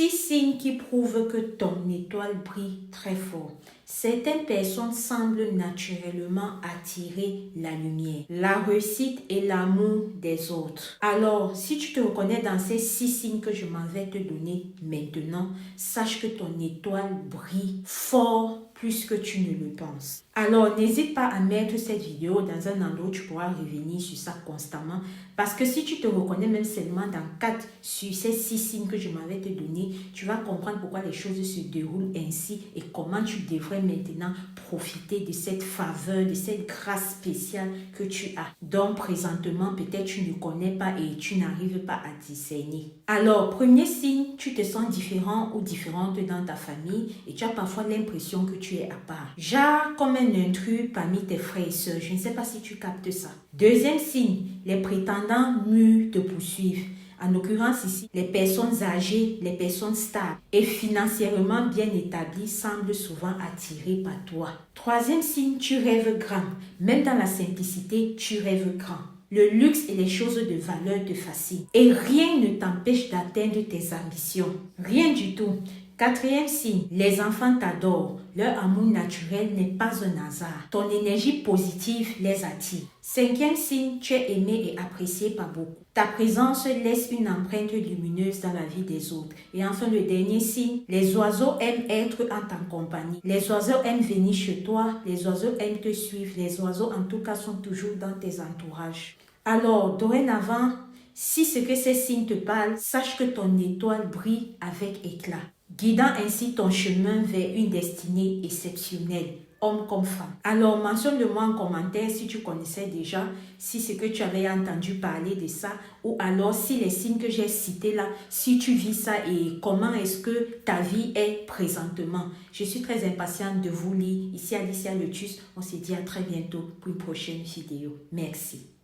6 signes qui prouvent que ton étoile brille très fort. Certaines personnes semblent naturellement attirer la lumière, la réussite et l'amour des autres. Alors, si tu te reconnais dans ces 6 signes que je m'en vais te donner maintenant, sache que ton étoile brille fort plus que tu ne le penses. Alors, n'hésite pas à mettre cette vidéo dans un endroit où tu pourras revenir sur ça constamment. Parce que si tu te reconnais même seulement dans 4 sur ces 6 signes que je m'en vais te donner, tu vas comprendre pourquoi les choses se déroulent ainsi et comment tu devrais maintenant profiter de cette faveur, de cette grâce spéciale que tu as. Donc, présentement, peut-être tu ne connais pas et tu n'arrives pas à discerner. Alors, premier signe, tu te sens différent ou différente dans ta famille et tu as parfois l'impression que tu es à part. Genre comme un intrus parmi tes frères et sœurs. Je ne sais pas si tu captes ça. Deuxième signe, les prétendants mûrs te poursuivent. En l'occurrence ici, les personnes âgées, les personnes stables et financièrement bien établies semblent souvent attirées par toi. Troisième signe, tu rêves grand. Même dans la simplicité, tu rêves grand. Le luxe et les choses de valeur te fascinent. Et rien ne t'empêche d'atteindre tes ambitions. Rien du tout. Quatrième signe, les enfants t'adorent. Leur amour naturel n'est pas un hasard. Ton énergie positive les attire. Cinquième signe, tu es aimé et apprécié par beaucoup. Ta présence laisse une empreinte lumineuse dans la vie des autres. Et enfin, le dernier signe, les oiseaux aiment être en ta compagnie. Les oiseaux aiment venir chez toi. Les oiseaux aiment te suivre. Les oiseaux, en tout cas, sont toujours dans tes entourages. Alors, dorénavant, si ce que ces signes te parlent, sache que ton étoile brille avec éclat, guidant ainsi ton chemin vers une destinée exceptionnelle, homme comme femme. Alors, mentionne-le-moi en commentaire si tu connaissais déjà, si c'est que tu avais entendu parler de ça, ou alors si les signes que j'ai cités là, si tu vis ça et comment est-ce que ta vie est présentement. Je suis très impatiente de vous lire. Ici Alicia Lotus, on se dit à très bientôt pour une prochaine vidéo. Merci.